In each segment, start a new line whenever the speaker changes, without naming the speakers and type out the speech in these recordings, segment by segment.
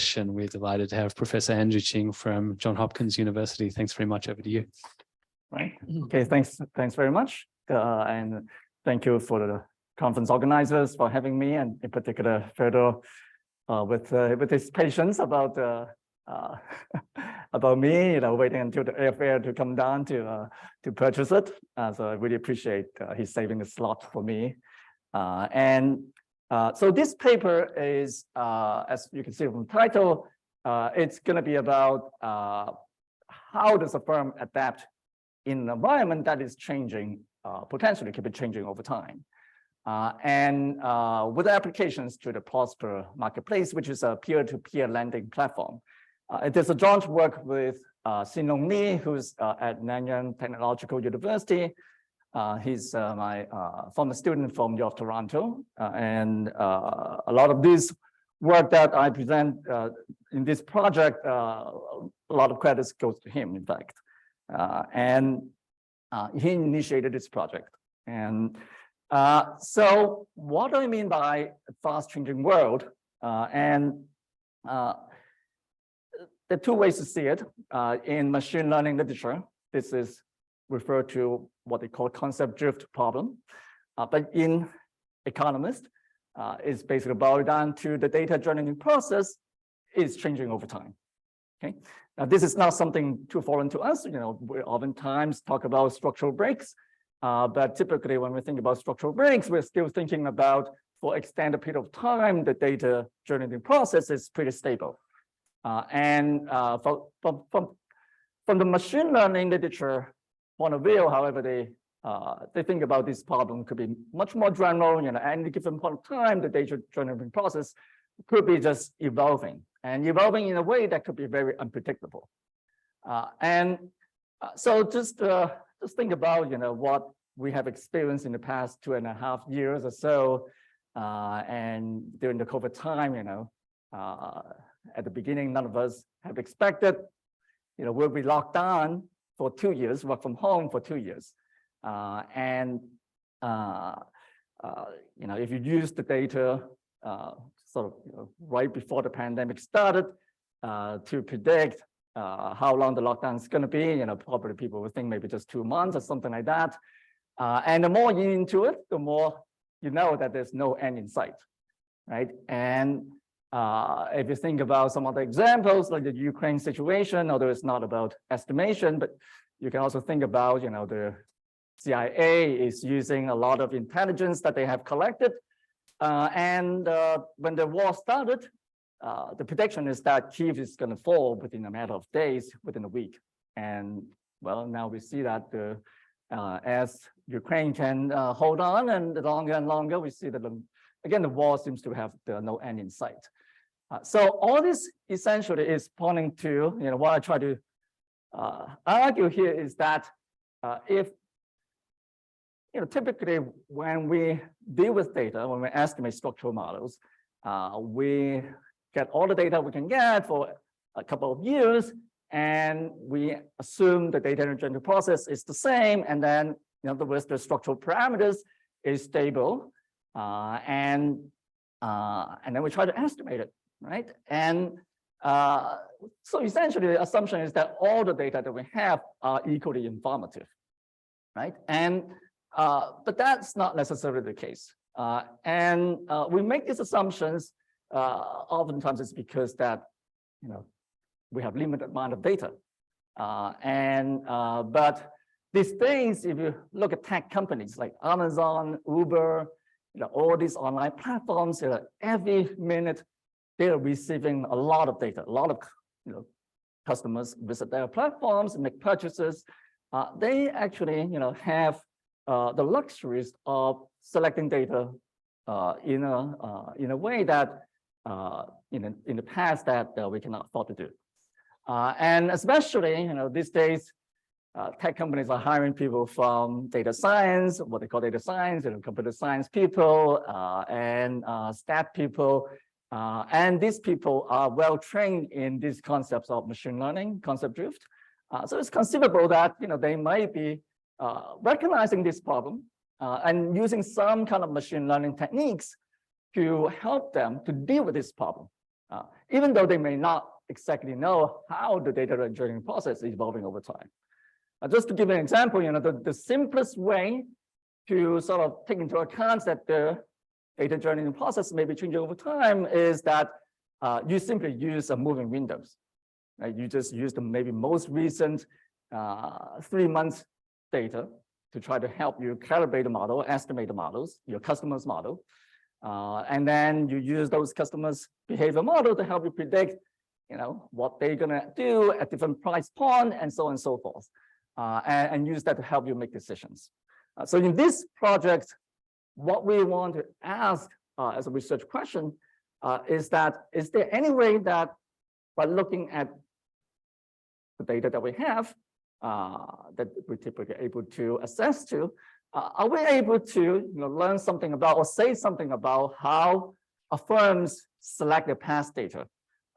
And we're delighted to have Professor Andrew Ching from Johns Hopkins University. Thanks very much. Over to you.
Right. Okay. Thanks very much, and thank you for the conference organizers for having me, and in particular, Fedor, with his patience about about me, waiting until the airfare to come down to purchase it. So I really appreciate his saving the slot for me. So this paper is, as you can see from the title, it's going to be about how does a firm adapt in an environment that is changing, potentially could be changing over time. With applications to the Prosper marketplace, which is a peer-to-peer lending platform. It is a joint work with Xinlong, who's at Nanyang Technological University. He's my former student from U of Toronto, and a lot of this work that I present in this project, a lot of credits goes to him, in fact. He initiated this project. So what do I mean by a fast-changing world? There are two ways to see it. In machine learning literature, this is referred to what they call concept drift problem. But in economists, it's basically boiled down to the data generating process is changing over time. Okay. Now, this is not something too foreign to us. We oftentimes talk about structural breaks, but typically when we think about structural breaks, we're still thinking about for extended period of time, the data generating process is pretty stable. From the machine learning literature point of view, however, they think about this problem could be much more general. At any given point of time, the data generating process could be just evolving and evolving in a way that could be very unpredictable. So just think about what we have experienced in the past 2.5 years or so, and during the COVID time, at the beginning, none of us have expected, we'll be locked down for 2 years, work from home for 2 years. If you use the data right before the pandemic started to predict how long the lockdown is going to be, probably people would think maybe just 2 months or something like that. And the more you're into it, the more you know that there's no end in sight, right? And if you think about some other examples like the Ukraine situation, although it's not about estimation, but you can also think about, the CIA is using a lot of intelligence that they have collected. When the war started, the prediction is that Kyiv is going to fall within a matter of days, within a week. And well, now we see that as Ukraine can hold on, and longer and longer, we see that again, the war seems to have no end in sight. So all this essentially is pointing to, what I try to argue here is that if, typically when we deal with data, when we estimate structural models, we get all the data we can get for a couple of years, and we assume the data generating process is the same, and then, in other words, the structural parameters is stable, and then we try to estimate it. Right. And so essentially the assumption is that all the data that we have are equally informative. Right. And but that's not necessarily the case. We make these assumptions oftentimes it's because that we have limited amount of data. But these days, if you look at tech companies like Amazon, Uber, all these online platforms, every minute they're receiving a lot of data. A lot of customers visit their platforms and make purchases. They actually have the luxuries of selecting data in a way that in the past that we cannot afford to do. And especially these days, tech companies are hiring people from data science, what they call data science, computer science people, and stat people. And these people are well trained in these concepts of machine learning, concept drift. So it's conceivable that they might be recognizing this problem and using some kind of machine learning techniques to help them to deal with this problem. even though they may not exactly know how the data engineering process is evolving over time. Just to give an example, the simplest way to sort of take into account that the data engineering process may be changing over time is that you simply use moving windows. Right? You just use the maybe most recent 3 months data to try to help you calibrate the model, estimate the models, your customer's model. And then you use those customers' behavior model to help you predict, what they're gonna do at different price point and so on and so forth. And use that to help you make decisions. So in this project, what we want to ask as a research question is there any way that by looking at the data that we have, that we're typically able to access to, are we able to learn something about or say something about how firms select their past data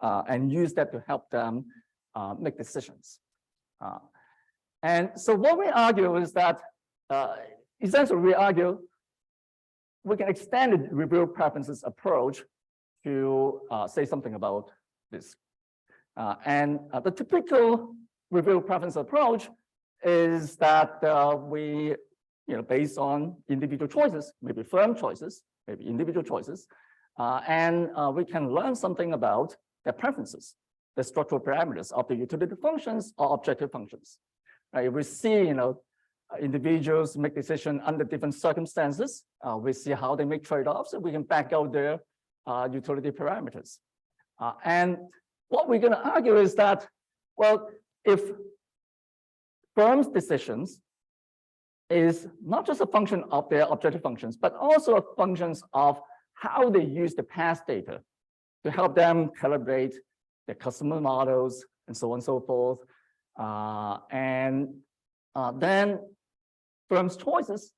and use that to help them make decisions? And so what we argue is that essentially we argue we can extend the review preferences approach to say something about this. And the typical review preference approach is that we, based on individual choices, maybe firm choices, maybe individual choices, and we can learn something about their preferences, the structural parameters of the utility functions or objective functions. Right? We see, individuals make decisions under different circumstances. We see how they make trade-offs, and we can back out their utility parameters. And what we're going to argue is that, well, if firms' decisions is not just a function of their objective functions, but also a functions of how they use the past data to help them calibrate their customer models and so on and so forth. Then firms' choices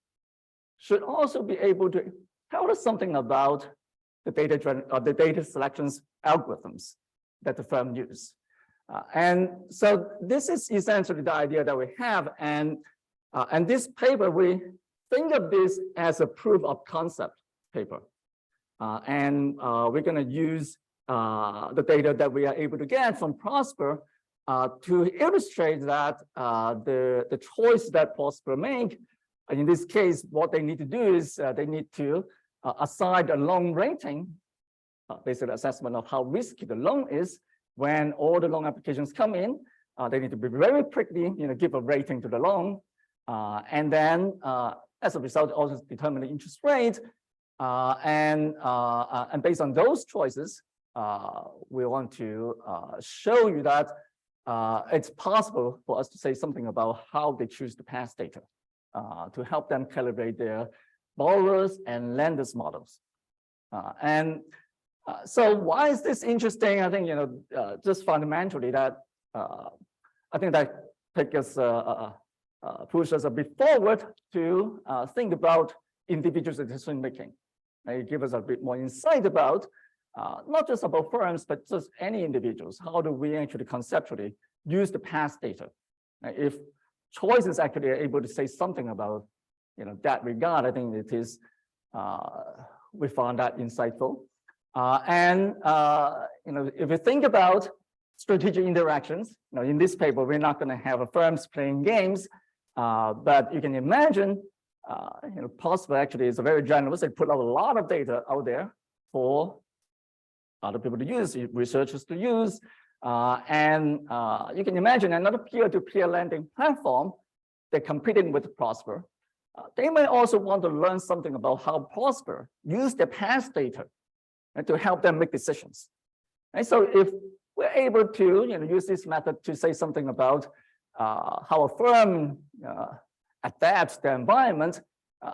should also be able to tell us something about the data selections algorithms that the firm use. And so this is essentially the idea that we have. And this paper, we think of this as a proof of concept paper. We're going to use the data that we are able to get from Prosper to illustrate that the choice that Prosper make, in this case, what they need to do is they need to assign a loan rating, basically assessment of how risky the loan is. When all the loan applications come in, they need to be very quickly, give a rating to the loan, and then as a result, also determine the interest rate. And based on those choices, we want to show you that it's possible for us to say something about how they choose the past data to help them calibrate their borrowers and lenders models. So why is this interesting? I think, just fundamentally that I think that push us a bit forward to think about individual decision making. It gives us a bit more insight about not just about firms, but just any individuals. How do we actually conceptually use the past data? If choices actually are able to say something about that regard, I think it is we found that insightful. If you think about strategic interactions, in this paper we're not going to have firms playing games, but you can imagine, Prosper actually is very generous. They put out a lot of data out there for other people to use, researchers to use, and you can imagine another peer-to-peer lending platform. They're competing with Prosper. They may also want to learn something about how Prosper use their past data to help them make decisions. And so if we're able to use this method to say something about how a firm adapts their environment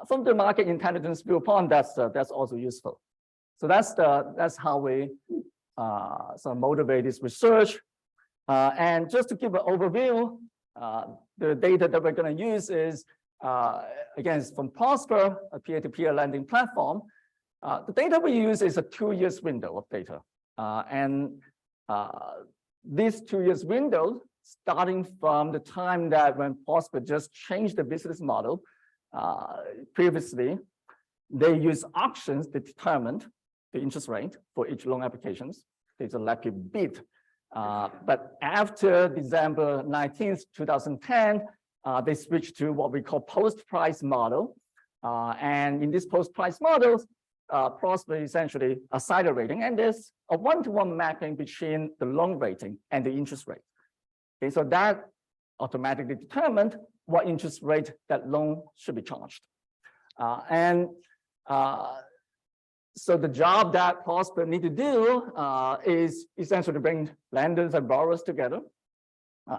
from the market intelligence viewpoint, that's also useful. So that's how we sort of motivate this research. And just to give an overview, the data that we're going to use is again, it's from Prosper, a peer-to-peer lending platform. The data we use is a 2 years window of data. This 2 years window, starting from the time that when Prosper just changed the business model, previously, they used auctions to determine the interest rate for each loan applications. It's a lucky beat. But after December 19th, 2010, they switched to what we call post-price model. And in this post-price model, Prosper essentially a cider rating, and there's a one-to-one mapping between the loan rating and the interest rate. Okay, so that automatically determined what interest rate that loan should be charged. So the job that Prosper need to do is essentially bring lenders and borrowers together.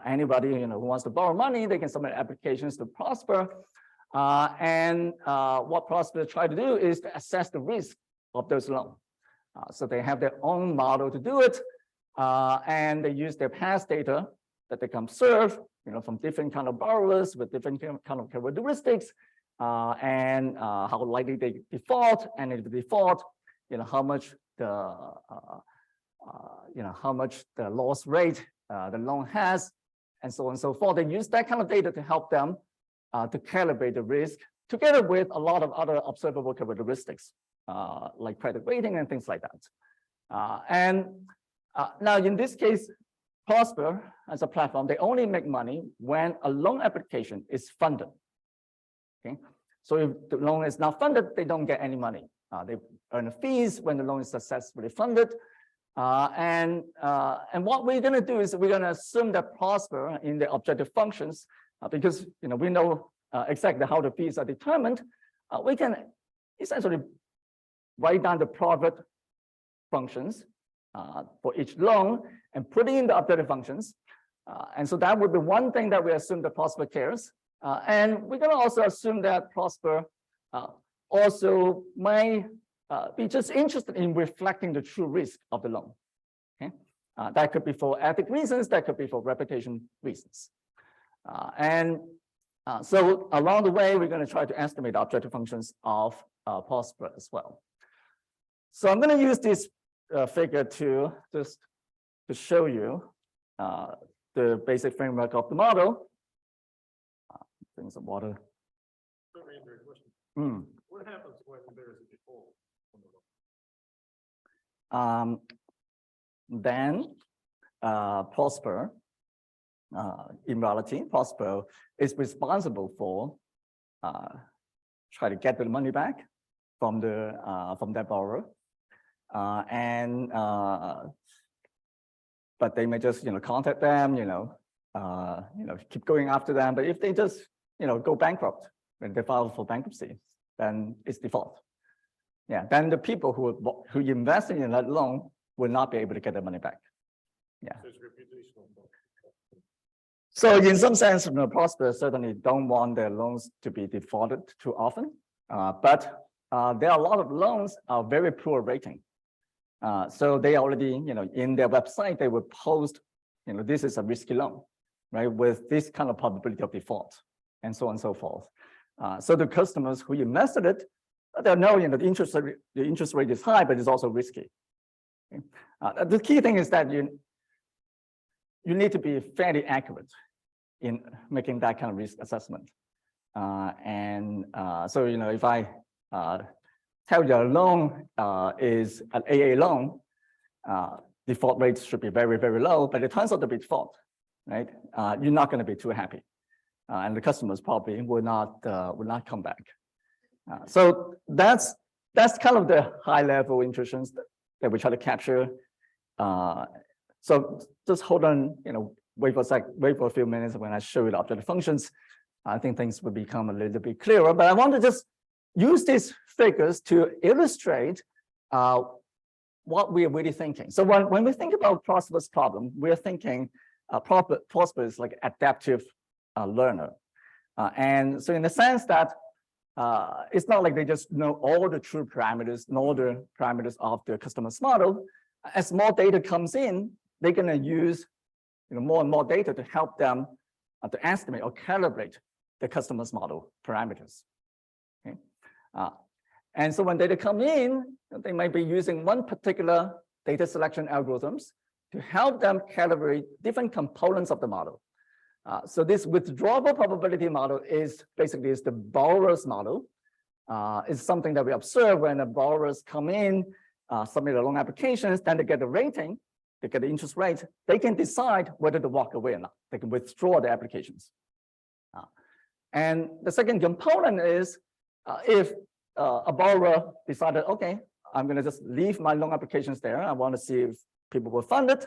Anybody who wants to borrow money, they can submit applications to Prosper. What Prosper try to do is to assess the risk of those loans. So they have their own model to do it, and they use their past data that they can observe, from different kind of borrowers with different kind of characteristics, and how likely they default, and if they default, how much the loss rate the loan has, and so on and so forth. They use that kind of data to help them to calibrate the risk, together with a lot of other observable characteristics, like credit rating and things like that. Now, in this case, Prosper, as a platform, they only make money when a loan application is funded. Okay, so if the loan is not funded, they don't get any money. They earn fees when the loan is successfully funded. And what we're going to do is we're going to assume that Prosper in the objective functions, because we know exactly how the fees are determined, we can essentially write down the profit functions for each loan and put in the objective functions. And so that would be one thing that we assume that Prosper cares. And we're going to also assume that Prosper also might be just interested in reflecting the true risk of the loan. Okay, that could be for ethic reasons, that could be for reputation reasons. So along the way, we're going to try to estimate the objective functions of Prosper as well. So I'm going to use this figure to show you the basic framework of the model. Bring some water.
What happens when there is a default?
Then Prosper, in reality, Prosper is responsible for try to get the money back from that borrower, but they may just contact them, keep going after them. But if they just go bankrupt when they file for bankruptcy, then it's default. Yeah, then the people who invested in that loan will not be able to get their money back. Yeah. So in some sense, Prosper certainly don't want their loans to be defaulted too often, but there are a lot of loans are very poor rating. So they already, in their website, they would post, this is a risky loan, right, with this kind of probability of default, and so on and so forth. So the customers who invested it, they know, the interest rate is high, but it's also risky. Okay? The key thing is that you need to be fairly accurate in making that kind of risk assessment. So, if I tell you a loan is an AA loan, default rates should be very, very low, but it turns out to be default, right? You're not going to be too happy, and the customers probably will not come back. So that's kind of the high-level intuitions that we try to capture. So just hold on, wait for a few minutes when I show you the objective functions. I think things will become a little bit clearer. But I want to just use these figures to illustrate what we are really thinking. So when we think about Prosper's problem, we're thinking Prosper is like adaptive learner. And so in the sense that it's not like they just know all the true parameters, know the parameters of the customer's model. As more data comes in, they're going to use more and more data to help them to estimate or calibrate the customer's model parameters. Okay? And so when data come in, they might be using one particular data selection algorithms to help them calibrate different components of the model. So this withdrawable probability model is basically the borrower's model. It's something that we observe when the borrowers come in, submit their loan applications, then they get a rating. they get the interest rate, they can decide whether to walk away or not. They can withdraw the applications. And the second component is if a borrower decided, okay, I'm going to just leave my loan applications there. I want to see if people will fund it.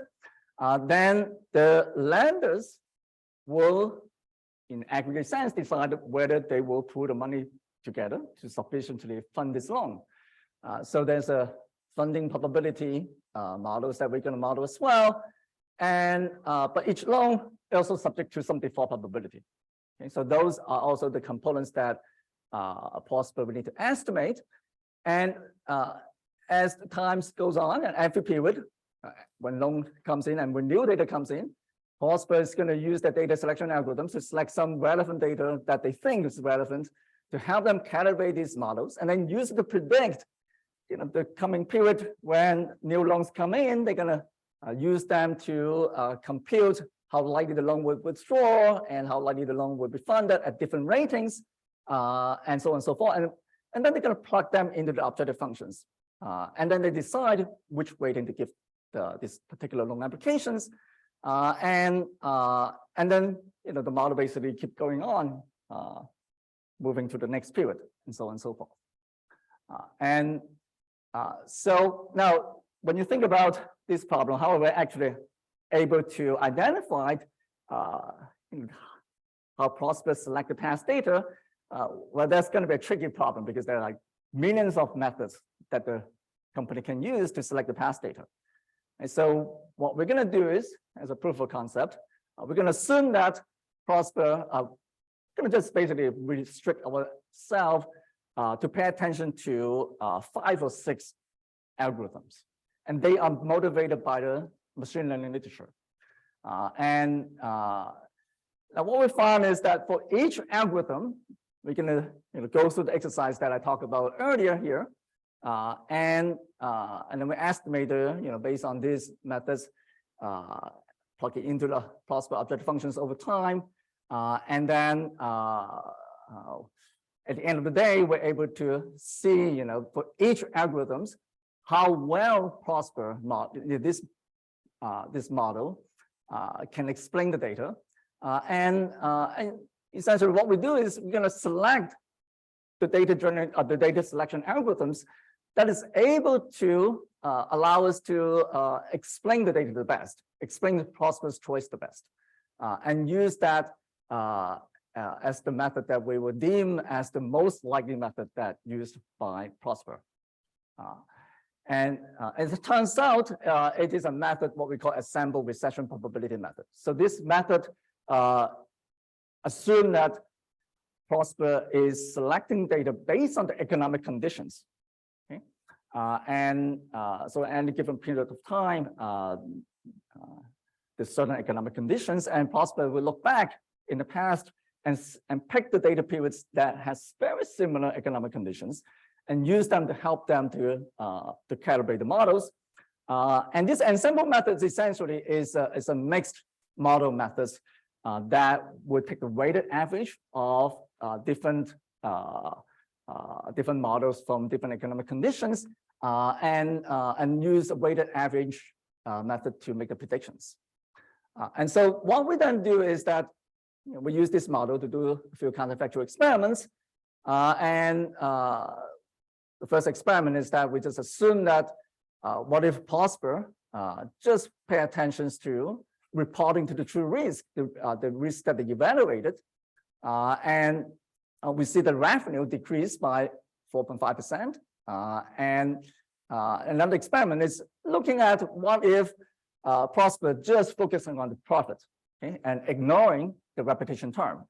Then the lenders will, in aggregate sense, decide whether they will pool the money together to sufficiently fund this loan. So there's a funding probability models that we're going to model as well. And but each loan is also subject to some default probability. Okay, so those are also the components that are possible we need to estimate. And as the time goes on, and every period, when loan comes in and when new data comes in, Prosper is going to use the data selection algorithms to select some relevant data that they think is relevant to help them calibrate these models, and then use it to predict, the coming period when new loans come in. They're going to use them to compute how likely the loan would withdraw and how likely the loan would be funded at different ratings, and so on and so forth. And then they're going to plug them into the objective functions. And then they decide which rating to give this particular loan applications. And then, the model basically keep going on, moving to the next period, and so on and so forth. So now, when you think about this problem, how are we actually able to identify how Prosper select the past data? Well, that's going to be a tricky problem because there are like millions of methods that the company can use to select the past data. And so what we're going to do is, as a proof of concept, we're going to assume that Prosper going to just basically restrict ourselves to pay attention to 5 or 6 algorithms. And they are motivated by the machine learning literature. Now what we found is that for each algorithm, we're going to go through the exercise that I talked about earlier here. And then we estimate, based on these methods, plug it into the Prosper object functions over time. And then at the end of the day, we're able to see, for each algorithms, how well Prosper this model can explain the data. And essentially what we do is we're going to select the data selection algorithms that is able to allow us to explain the data the best, explain the Prosper's choice the best, and use that as the method that we would deem as the most likely method that used by Prosper. And as it turns out, it is a method, what we call a sample recession probability method. So this method assumes that Prosper is selecting data based on the economic conditions. Okay? So at any given period of time, there's certain economic conditions, and Prosper will look back in the past and pick the data periods that has very similar economic conditions and use them to help them to calibrate the models. And this ensemble methods essentially is a mixed model methods that would take the weighted average of different models from different economic conditions and use a weighted average method to make the predictions. And so what we then do is that we use this model to do a few counterfactual experiments. The first experiment is that we just assume that what if Prosper just pay attention to reporting to the true risk, the risk that they evaluated, and we see the revenue decrease by 4.5%. And another experiment is looking at what if Prosper just focusing on the profit, okay, and ignoring the repetition term.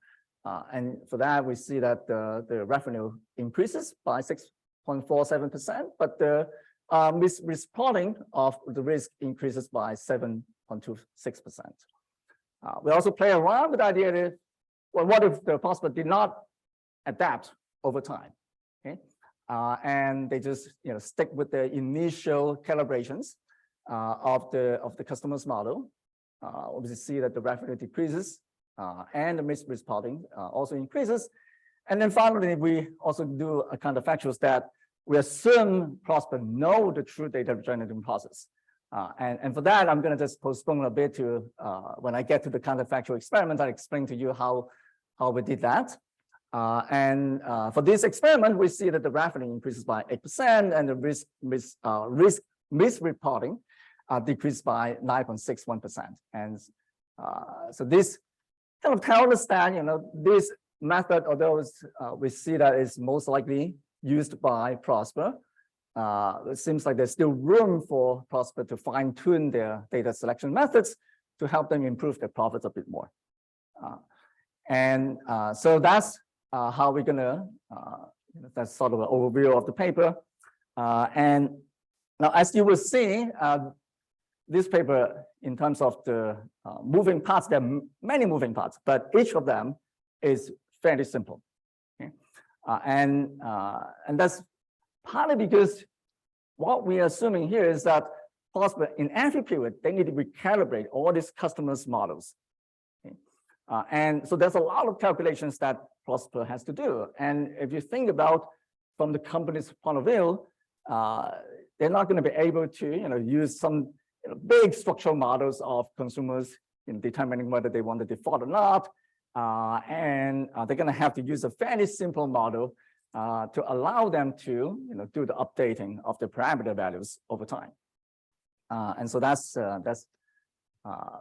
And for that, we see that the revenue increases by 6.47%, but the misreporting of the risk increases by 7.26%. We also play around with the idea that, well, what if the Prosper did not adapt over time? Okay, and they just stick with the initial calibrations of the customer's model. We see that the revenue decreases and the misreporting also increases. And then finally, we also do a counterfactuals that we assume Prosper know the true data generating process. And for that, I'm going to just postpone a bit to when I get to the counterfactual experiment, I'll explain to you how we did that. For this experiment, we see that the raffling increases by 8% and the risk misreporting decreased by 9.61%. And so this kind of tells us that, this method, although we see that it's most likely used by Prosper, it seems like there's still room for Prosper to fine-tune their data selection methods to help them improve their profits a bit more. So that's how we're gonna, that's sort of an overview of the paper. And now, as you will see, this paper, in terms of the moving parts, there are many moving parts, but each of them is fairly simple. Okay? And that's partly because what we are assuming here is that Prosper, in every period, they need to recalibrate all these customers' models. Okay? And so there's a lot of calculations that Prosper has to do. And if you think about from the company's point of view, they're not going to be able to, use some big structural models of consumers in determining whether they want to default or not. And they're going to have to use a fairly simple model to allow them to, do the updating of the parameter values over time. And so that's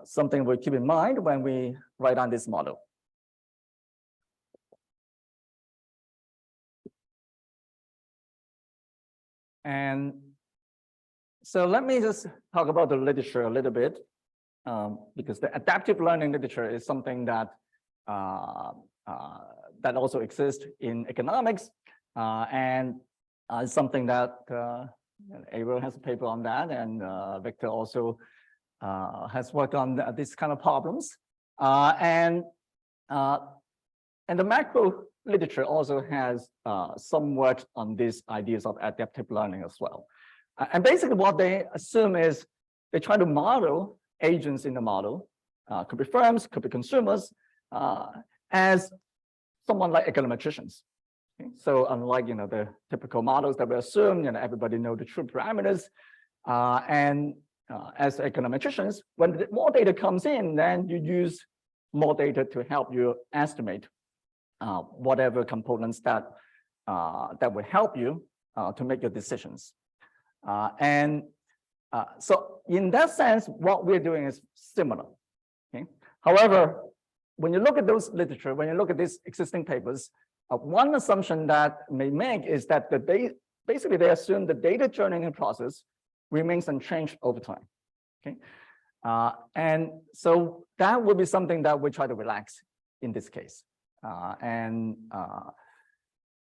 something we keep in mind when we write on this model. And so let me just talk about the literature a little bit, because the adaptive learning literature is something that that also exists in economics, and it's something that Avro has a paper on that, and Victor also has worked on these kind of problems, and the macro literature also has some work on these ideas of adaptive learning as well. And basically what they assume is they try to model agents in the model, could be firms, could be consumers, as someone like econometricians. Okay? So unlike, the typical models that we assume, everybody know the true parameters, as econometricians, when more data comes in, then you use more data to help you estimate whatever components that will help you to make your decisions. So in that sense, what we're doing is similar. Okay? However, when you look at those literature, when you look at these existing papers, one assumption that may make is that basically they assume the data journeying process remains unchanged over time. Okay? And so that would be something that we try to relax in this case.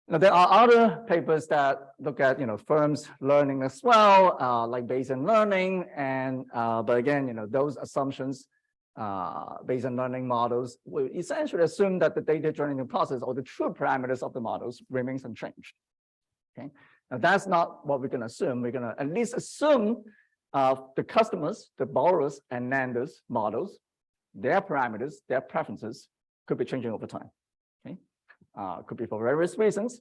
Now there are other papers that look at firms learning as well, like Bayesian learning, and but again those assumptions, Bayesian learning models will essentially assume that the data journeying process or the true parameters of the models remains unchanged. Okay, now that's not what we're going to assume. We're going to at least assume the customers, the borrowers, and lenders models, their parameters, their preferences could be changing over time. Okay. Could be for various reasons,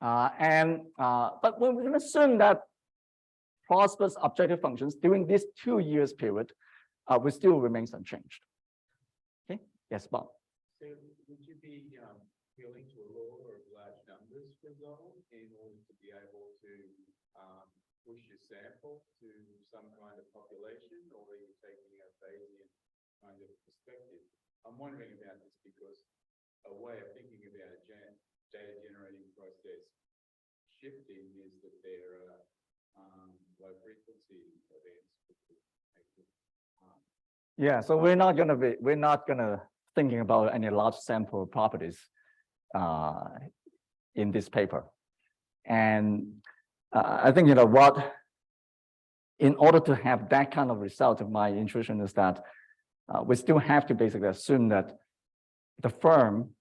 but when we can assume that Prosper's objective functions during this 2 years period will still remains unchanged. Okay, yes, Bob.
So would you be appealing to a law of large numbers, for example, in order to be able to push your sample to some kind of population, or are you taking a Bayesian kind of perspective? I'm wondering about this because a way of thinking about a data generating process shifting is that there are low frequency events.
Yeah, so we're not gonna thinking about any large sample properties in this paper. And I think what, in order to have that kind of result, my intuition is that we still have to basically assume that the firm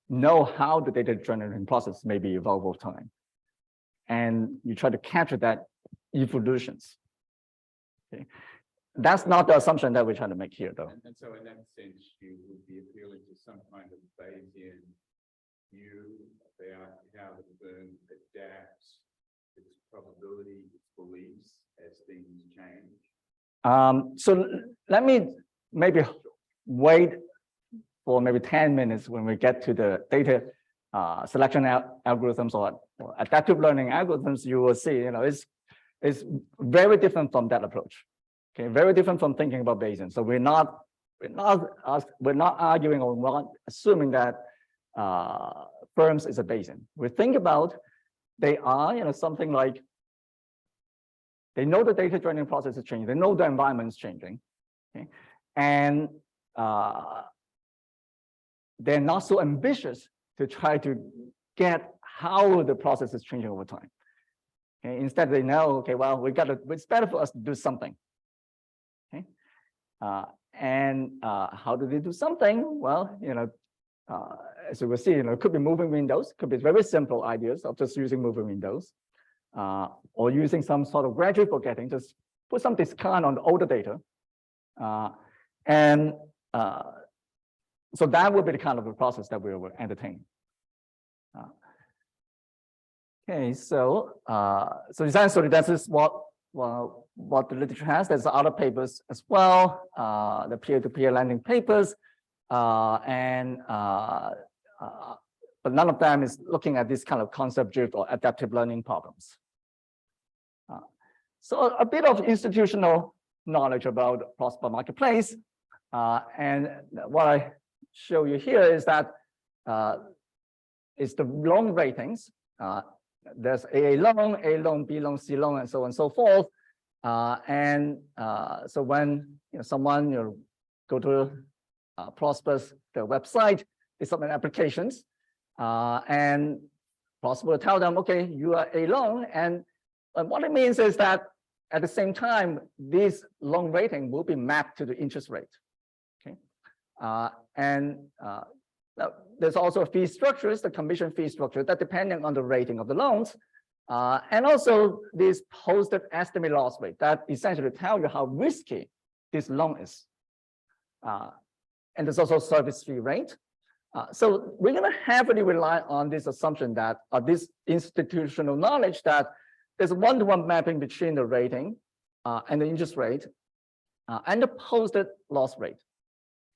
know how the data generating process may be evolve over time. And you try to capture that evolutions. Okay. That's not the assumption that we're trying to make here, though.
And so in that sense, you would be appealing to some kind of Bayesian view about how the firm adapts its probability, its beliefs as things change.
So let me maybe wait for maybe 10 minutes when we get to the data selection algorithms or adaptive learning algorithms. You will see, it's very different from that approach. Okay, very different from thinking about Bayesian. So we're not arguing or we're not assuming that firms is a Bayesian. We think about they are, something like they know the data training process is changing. They know the environment is changing, okay, and they're not so ambitious to try to get how the process is changing over time. Okay, instead they know, okay, well, it's better for us to do something. Okay, and how do they do something? Well, as you will see, it could be moving windows, could be very simple ideas of just using moving windows, or using some sort of gradual forgetting, just put some discount on the older data. So that would be the kind of a process that we will entertain. Okay, so essentially that is what the literature has. There's other papers as well, the peer-to-peer lending papers, but none of them is looking at this kind of concept-driven or adaptive learning problems. So a bit of institutional knowledge about Prosper Marketplace, and what I show you here is that it's the loan ratings. There's A loan, B loan, C loan, and so on and so forth. So when someone go to Prosper's their website, they submit applications, and Prosper will tell them, okay, you are A loan, and what it means is that at the same time, this loan rating will be mapped to the interest rate. Okay, there's also fee structures, the commission fee structure, that depending on the rating of the loans, and also this posted estimate loss rate that essentially tell you how risky this loan is. And there's also service fee rate. So we're going to heavily rely on this assumption that this institutional knowledge that there's a one-to-one mapping between the rating and the interest rate and the posted loss rate.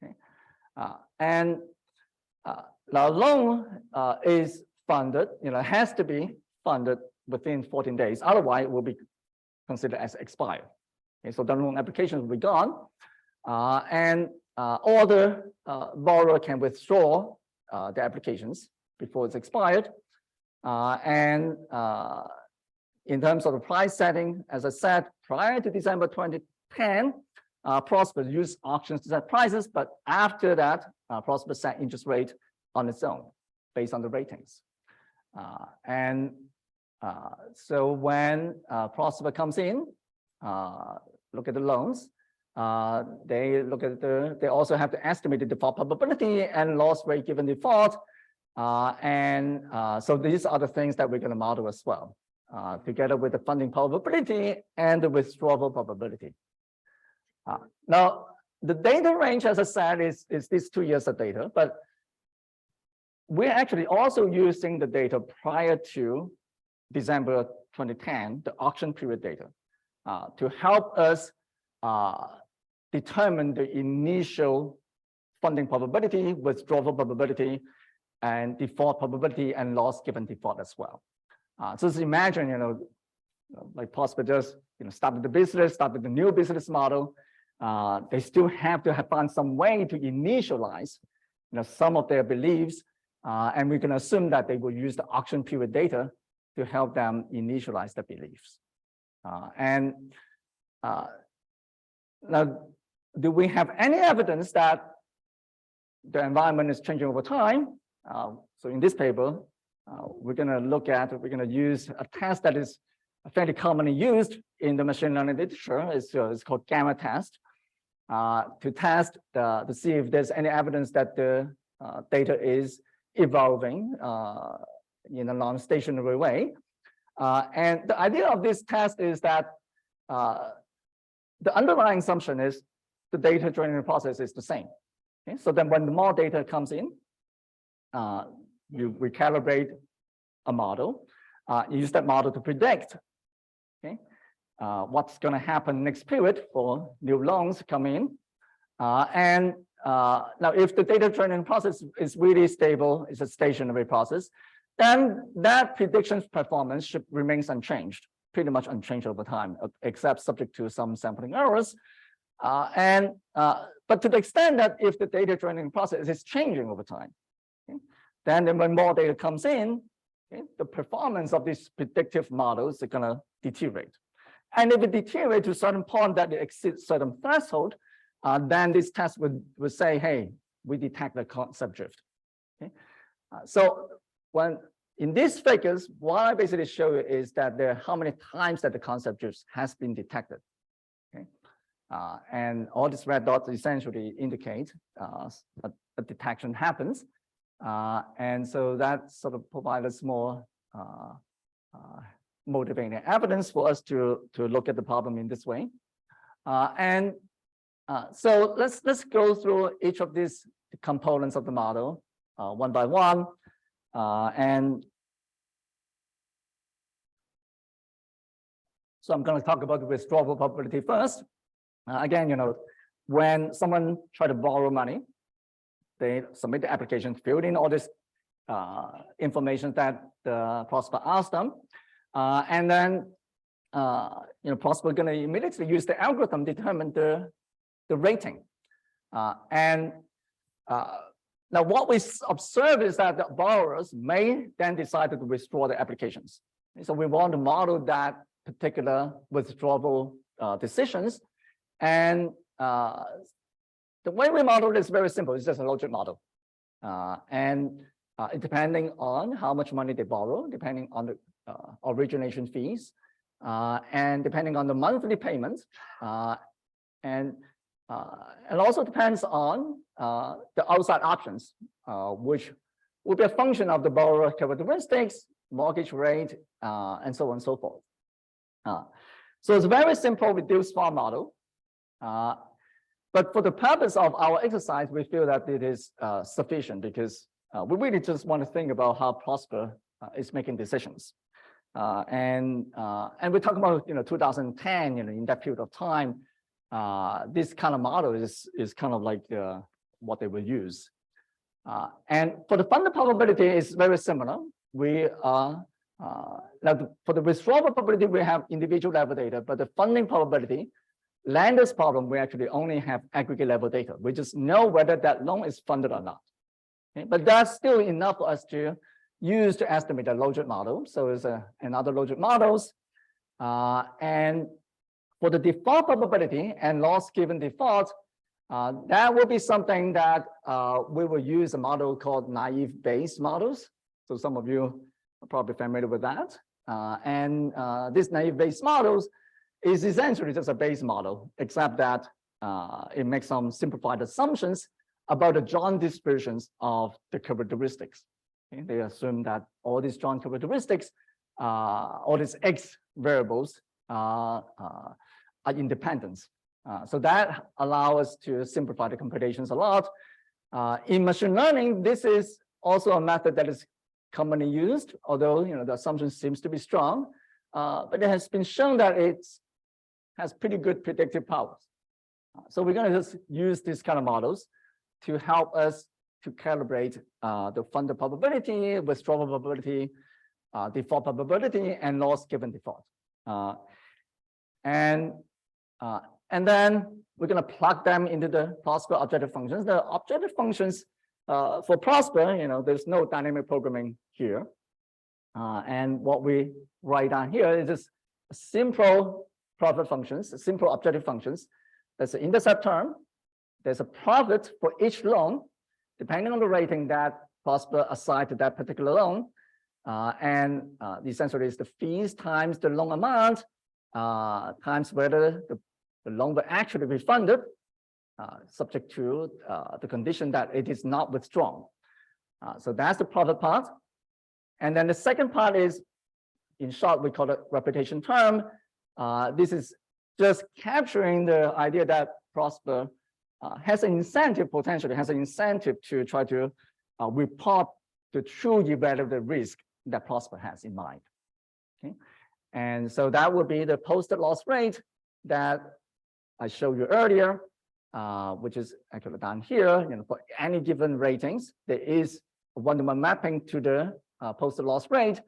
Okay. Now loan is funded, has to be funded within 14 days. Otherwise, it will be considered as expired. Okay, so the loan application will be gone, and all the borrower can withdraw the applications before it's expired. In terms of the price setting, as I said, prior to December 2010, Prosper used auctions to set prices, but after that, Prosper set interest rate on its own based on the ratings. So when Prosper comes in, look at the loans, they also have to estimate the default probability and loss rate given default. So these are the things that we're going to model as well, together with the funding probability and the withdrawal probability. Now, the data range, as I said, is these 2 years of data, but we're actually also using the data prior to December 2010, the auction period data, to help us determine the initial funding probability, withdrawal probability, and default probability and loss given default as well. So just imagine, like Prosper just started the business, started the new business model. They still have to find some way to initialize some of their beliefs, and we can assume that they will use the auction period data to help them initialize the beliefs. Now, do we have any evidence that the environment is changing over time? So in this paper, we're going to use a test that is fairly commonly used in the machine learning literature. It's called gamma test, to test to see if there's any evidence that the data is evolving in a non-stationary way. And the idea of this test is that the underlying assumption is the data training process is the same. Okay? So then when more data comes in, you recalibrate a model, you use that model to predict. Okay? what's going to happen next period for new loans to come in. Now, if the data training process is really stable, it's a stationary process, then that prediction's performance should remain unchanged, pretty much unchanged over time, except subject to some sampling errors. But to the extent that if the data training process is changing over time, okay, then when more data comes in, okay, the performance of these predictive models are going to deteriorate. And if it deteriorates to a certain point that it exceeds certain threshold, then this test would say, hey, we detect the concept drift. Okay? So when in these figures, what I basically show you is that how many times that the concept drift has been detected. Okay? And all these red dots essentially indicate a detection happens. And so that sort of provides us more motivating evidence for us to look at the problem in this way. So let's go through each of these components of the model one by one. And so I'm going to talk about the withdrawal probability first. Again, when someone tries to borrow money, they submit the application, fill in all this information that the prospect asked them, and then prospect going to immediately use the algorithm to determine the rating. Now what we observe is that the borrowers may then decide to withdraw the applications. So we want to model that particular withdrawal decisions. And the way we model it is very simple. It's just a logic model. Depending on how much money they borrow, depending on the origination fees, and depending on the monthly payments, and also depends on the outside options, which will be a function of the borrower characteristics, mortgage rate, and so on and so forth. So it's a very simple reduced form model. But for the purpose of our exercise, we feel that it is sufficient because we really just want to think about how Prosper is making decisions. And we're talking about 2010, in that period of time. This kind of model is kind of like what they will use. And for the funded probability, it's very similar. We are for the withdrawal probability, we have individual level data, but the funding probability, lender's problem, we actually only have aggregate level data. We just know whether that loan is funded or not. Okay? But that's still enough for us to use to estimate the logic model. So it's another logic models. And for the default probability and loss given default, that will be something that we will use a model called naive Bayes models. So some of you are probably familiar with that. This naive Bayes models is essentially just a Bayes model, except that it makes some simplified assumptions about the joint distributions of the characteristics. Okay? They assume that all these joint characteristics, all these X variables are independent. So that allows us to simplify the computations a lot. In machine learning, this is also a method that is commonly used, although the assumption seems to be strong, but it has been shown that it has pretty good predictive powers. So we're going to just use these kind of models to help us to calibrate the funded probability, withdrawal probability, default probability, and loss given default. And then we're going to plug them into the Prosper objective functions. The objective functions for Prosper, there's no dynamic programming here. And what we write down here is just simple profit functions, simple objective functions. There's an intercept term. There's a profit for each loan, depending on the rating that Prosper assigned to that particular loan. Essentially, it's the fees times the loan amount times whether the loan will actually be funded, subject to the condition that it is not withdrawn. So that's the profit part. And then the second part is, in short, we call it reputation term. This is just capturing the idea that Prosper has an incentive, potentially has an incentive to try to report the true evaluated risk that Prosper has in mind. Okay? And so that would be the posted loss rate that I showed you earlier, which is actually down here. For any given ratings, there is a one-to-one mapping to the posted loss rate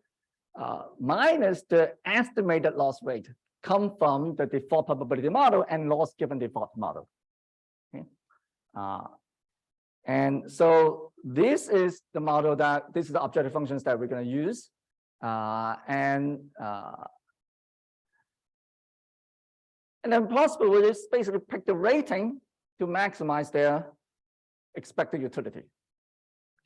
minus the estimated loss rate come from the default probability model and loss given default model. Okay. And so this is the model this is the objective functions that we're going to use. And then possible we just basically pick the rating to maximize their expected utility,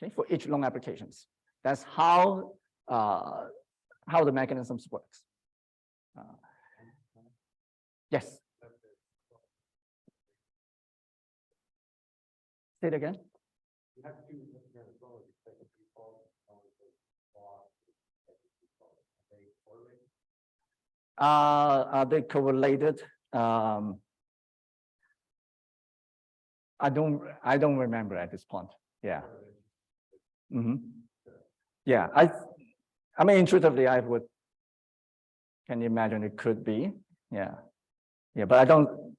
okay, for each loan applications. That's how the mechanisms works. Yes. Say it again. Are they correlated? I don't remember at this point. Yeah. Yeah. I mean, intuitively, I would. Can you imagine it could be? Yeah. Yeah, but I don't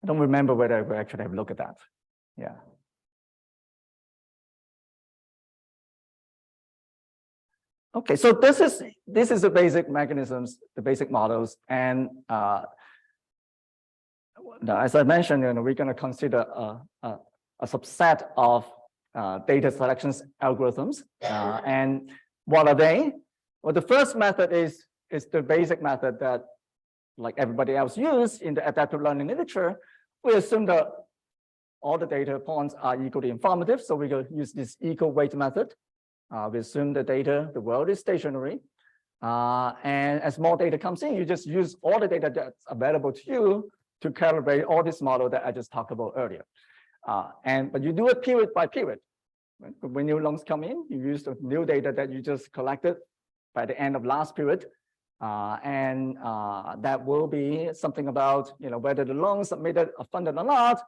remember whether I actually have looked at that. Yeah. Okay, so this is the basic mechanisms, the basic models, and as I mentioned, we're going to consider a subset of data selections algorithms. And what are they? Well, the first method is the basic method that, like everybody else use in the adaptive learning literature. We assume that all the data points are equally informative, so we will use this equal weight method. We assume the world is stationary. And as more data comes in, you just use all the data that's available to you to calibrate all this model that I just talked about earlier. But you do it period by period. Right? When new loans come in, you use the new data that you just collected by the end of last period. That will be something about whether the loans submitted are funded or not.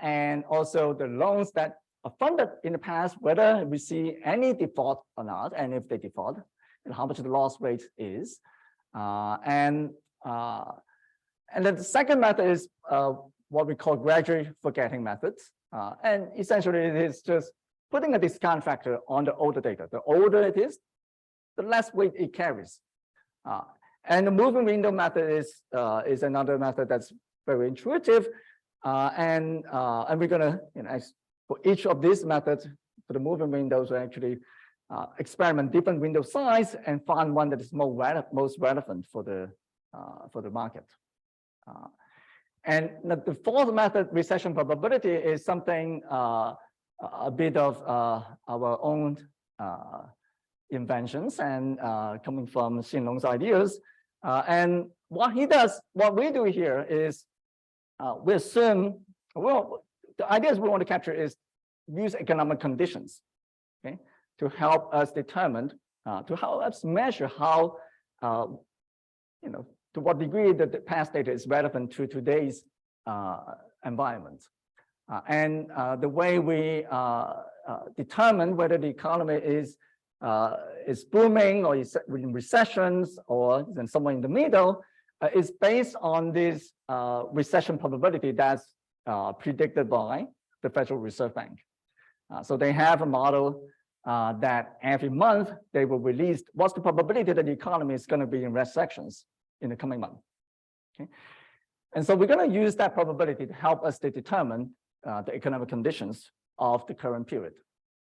And also the loans that are funded in the past, whether we see any default or not, and if they default, and how much the loss rate is. And then the second method is what we call gradually forgetting methods. And essentially it is just putting a discount factor on the older data. The older it is, the less weight it carries. And the moving window method is another method that's very intuitive. And we're gonna, for each of these methods, for the moving windows, we actually experiment different window size and find one that is most relevant for the market. And the fourth method, recession probability, is something a bit of our own inventions and coming from Xinlong's ideas. And what we do here is we assume, well, the ideas we want to capture is use economic conditions, okay, to help us determine, to help us measure how, to what degree the past data is relevant to today's environment. And the way we determine whether the economy is booming or is in recessions or then somewhere in the middle is based on this recession probability that's predicted by the Federal Reserve Bank. So they have a model that every month they will release what's the probability that the economy is going to be in recessions in the coming month. Okay, and so we're going to use that probability to help us to determine the economic conditions of the current period,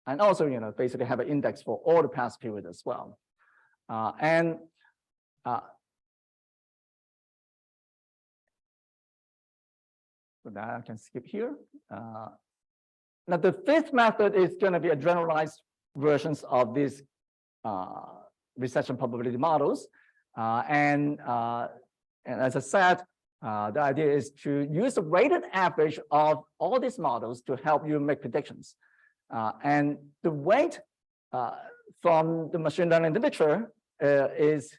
and also basically have an index for all the past period as well. So that I can skip here. Now the fifth method is going to be a generalized versions of these recession probability models. And as I said, the idea is to use the weighted average of all these models to help you make predictions. And the weight from the machine learning literature is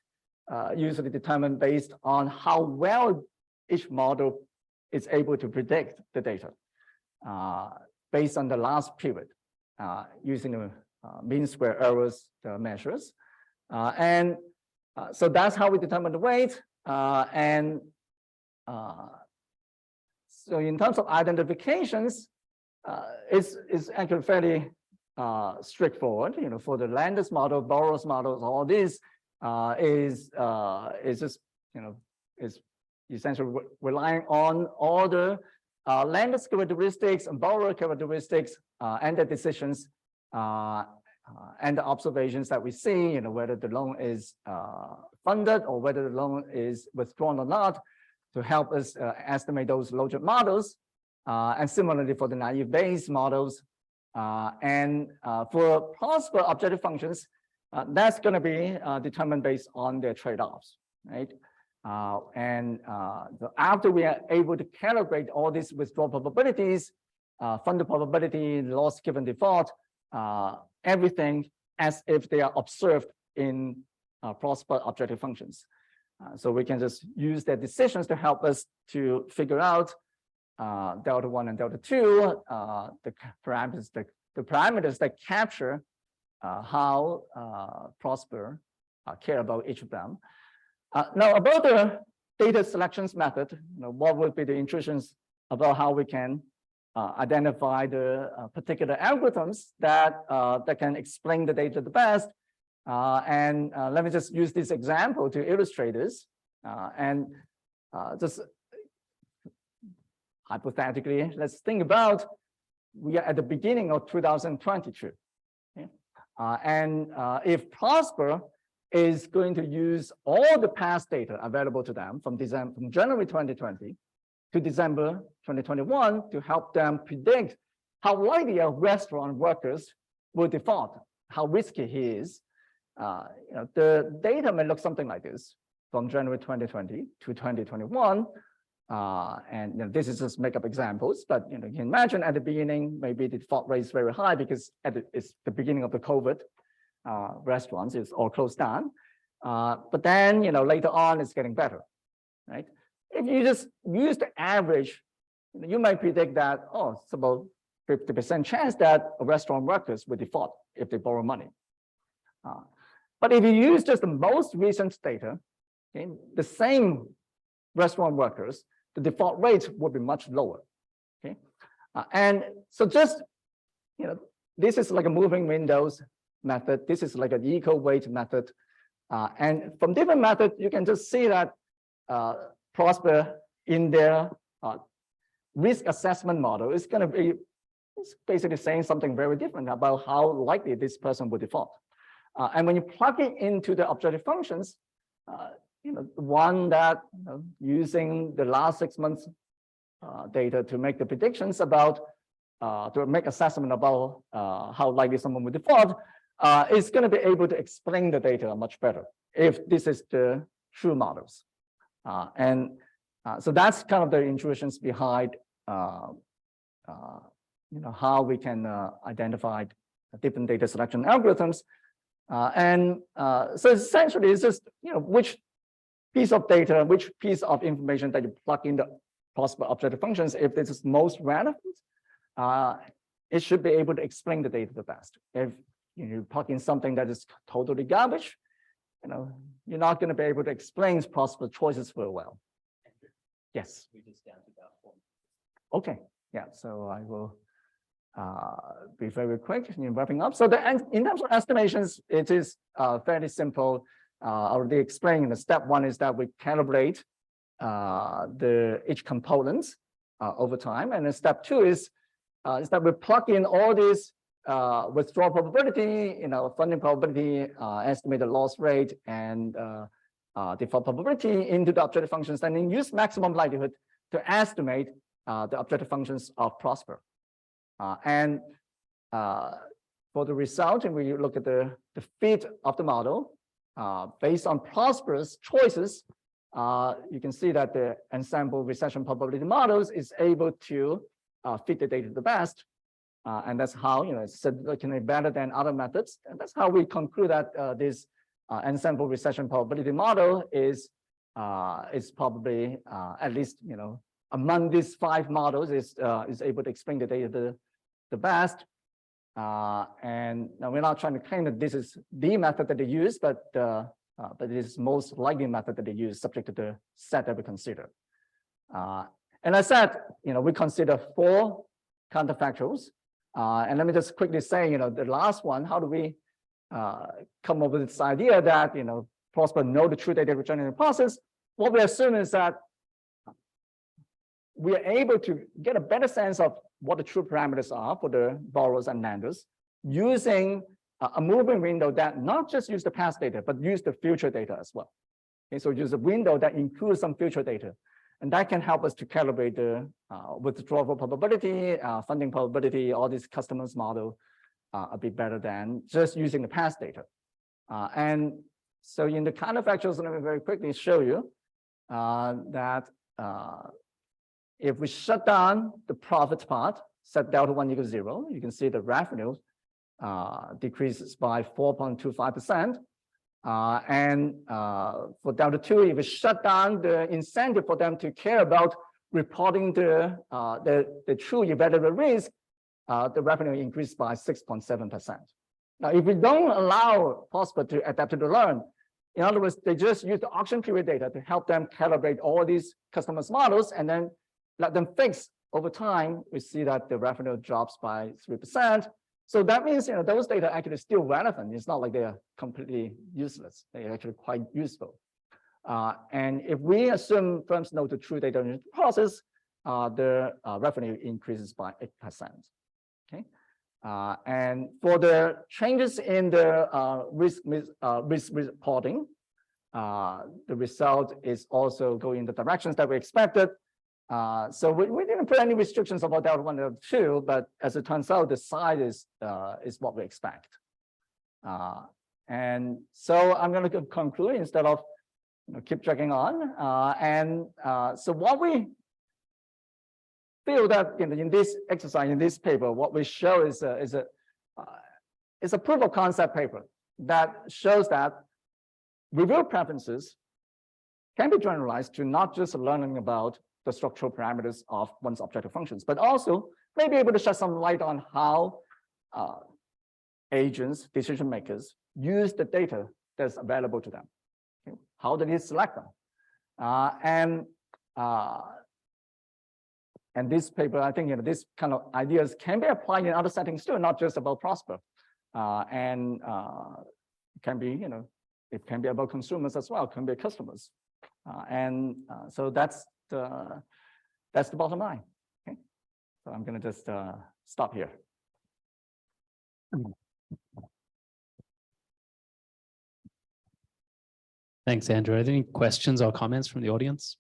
usually determined based on how well each model is able to predict the data based on the last period using the mean square errors measures. And So that's how we determine the weight. So in terms of identifications, it's actually fairly straightforward. You know, for the Landers model, Burrows models, all this is just, you know, is essentially relying on all the Landers characteristics and Burrow characteristics and the decisions and the observations that we see, you know, whether the loan is funded or whether the loan is withdrawn or not, to help us estimate those logic models. And similarly for the naive Bayes models. For Prosper objective functions, that's going to be determined based on their trade-offs, right? After we are able to calibrate all these withdrawal probabilities, funded probability, loss given default, everything as if they are observed in Prosper objective functions. So we can just use their decisions to help us to figure out delta 1 and delta 2, the parameters that capture how Prosper care about each of them. Now about the data selections method, you know, what would be the intuitions about how we can identify the particular algorithms that can explain the data the best. Let me just use this example to illustrate this. Just hypothetically, let's think about we are at the beginning of 2022. Okay? If Prosper is going to use all the past data available to them from January 2020 to December 2021 to help them predict how likely a restaurant workers will default, how risky he is. You know, the data may look something like this from January 2020 to 2021. And you know, this is just make up examples, but you know, you can imagine at the beginning, maybe the default rate is very high because it's the beginning of the COVID. Restaurants is all closed down. But then, you know, later on it's getting better, right? If you just use the average, you might predict that, oh, it's about 50% chance that restaurant workers will default if they borrow money. But if you use just the most recent data, okay, the same restaurant workers, the default rate would be much lower. Okay, and so just, you know, this is like a moving windows method. This is like an equal weight method, and from different methods, you can just see that Prosper in their risk assessment model is going to be basically saying something very different about how likely this person will default. And when you plug it into the objective functions, you know, one that, you know, using the last 6 months data to make the predictions about, to make assessment about how likely someone will default, is going to be able to explain the data much better if this is the true models. So that's kind of the intuitions behind, you know, how we can identify different data selection algorithms. So essentially, it's just, you know, which piece of data, which piece of information that you plug in the possible objective functions, if this is most relevant, it should be able to explain the data the best. If you plug in something that is totally garbage, you know, you're not going to be able to explain possible choices very well. Yes. We just down to that form. Okay. Yeah. So I will be very quick in wrapping up. So in terms of estimations, it is fairly simple. I already explained. The step one is that we calibrate each component over time, and then step two is that we plug in all these withdrawal probability, you know, funding probability, estimated loss rate, and default probability into the objective functions, and then use maximum likelihood to estimate the objective functions of Prosper. For the result, and we look at the fit of the model based on Prosper's choices, you can see that the ensemble recession probability models is able to fit the data the best. And that's how, you know, it's significantly better than other methods. And that's how we conclude that this ensemble recession probability model is probably at least, you know, among these 5 models is able to explain the data the best. And now we're not trying to claim that this is the method that they use, but but it is most likely method that they use subject to the set that we consider. And I said, we consider 4 counterfactuals. And let me just quickly say, the last one, how do we come up with this idea that, Prosper know the true data regenerating process? What we assume is that we are able to get a better sense of what the true parameters are for the borrowers and lenders using a moving window that not just use the past data, but use the future data as well. Okay, so use a window that includes some future data. And that can help us to calibrate the withdrawal probability, funding probability, all these customers model a bit better than just using the past data. And so in the counterfactuals, let me very quickly show you that if we shut down the profit part, set delta 1 equals 0, you can see the revenue decreases by 4.25%. And for delta 2, if we shut down the incentive for them to care about reporting the true evaluable risk, the revenue increased by 6.7%. Now, if we don't allow Prosper to adapt to the learn, in other words, they just use the auction period data to help them calibrate all these customers' models and then let them fix over time, we see that the revenue drops by 3%. So that means, those data actually still relevant. It's not like they are completely useless. They're actually quite useful. And if we assume firms know the true data process, the revenue increases by 8%. Okay. And for the changes in the risk reporting, the result is also going in the directions that we expected. So we didn't put any restrictions about delta 1 and delta 2, but as it turns out, the size is what we expect. And so I'm going to conclude instead of keep dragging on. So what we feel that in this exercise, in this paper, what we show is a proof of concept paper that shows that review preferences can be generalized to not just learning about the structural parameters of one's objective functions, but also may be able to shed some light on how agents, decision makers, use the data that's available to them. Okay? How do they select them? And this paper, I think, this kind of ideas can be applied in other settings too, not just about Prosper. It can be, it can be about consumers as well, can be customers. So that's the bottom line. Okay, so I'm going to just stop here.
Thanks, Andrew. Are there any questions or comments from the audience?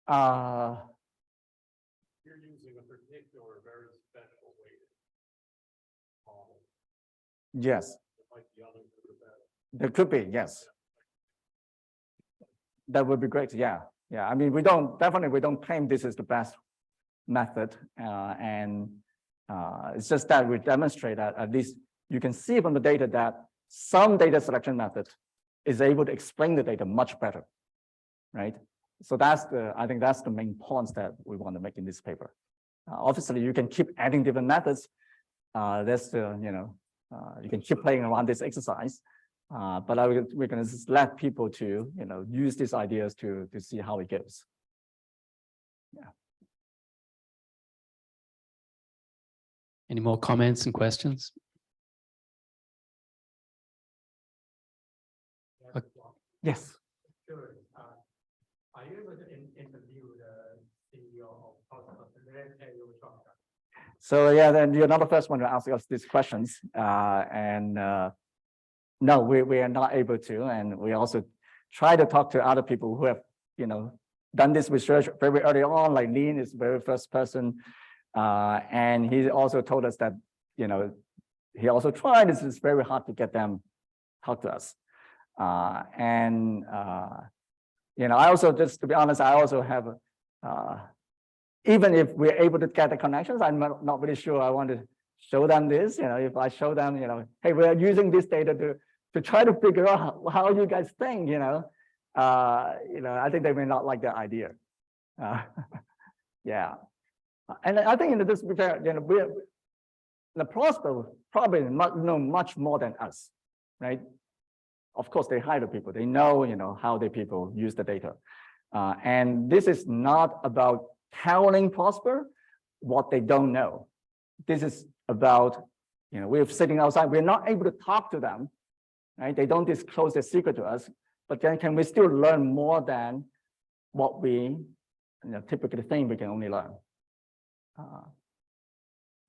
You're using a particular very special weighted model.
Yes.
Like the others that are better.
There could be, yes. That would be great. Yeah. Yeah. I mean, we don't claim this is the best method. It's just that we demonstrate that at least you can see from the data that some data selection method is able to explain the data much better, right? So I think that's the main points that we want to make in this paper. Obviously, you can keep adding different methods. You can keep playing around this exercise. But we're going to just let people to, use these ideas to see how it goes. Yeah.
Any more comments and questions?
Yes.
Sure. Are you able to interview the CEO of Hopkins?
So yeah, then you're not the first one to ask us these questions. No, we are not able to, and we also try to talk to other people who have, done this research very early on. Like Lin is the very first person, and he also told us that, he also tried. It's very hard to get them talk to us, I also, just to be honest, I also have, even if we're able to get the connections, I'm not really sure I want to show them this. If I show them, hey, we're using this data to to try to figure out how you guys think, I think they may not like that idea. Yeah. And I think in this regard, the Prosper probably know much more than us, right? Of course, they hire the people. They know, how the people use the data. And this is not about telling Prosper what they don't know. This is about, we're sitting outside. We're not able to talk to them, right? They don't disclose their secret to us. But then can we still learn more than what we typically think we can only learn?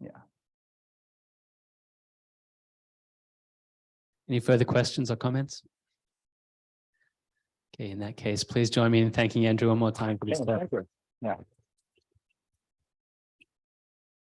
Yeah.
Any further questions or comments? Okay, in that case, please join me in thanking Andrew one more time for this talk.
Thank you. Yeah.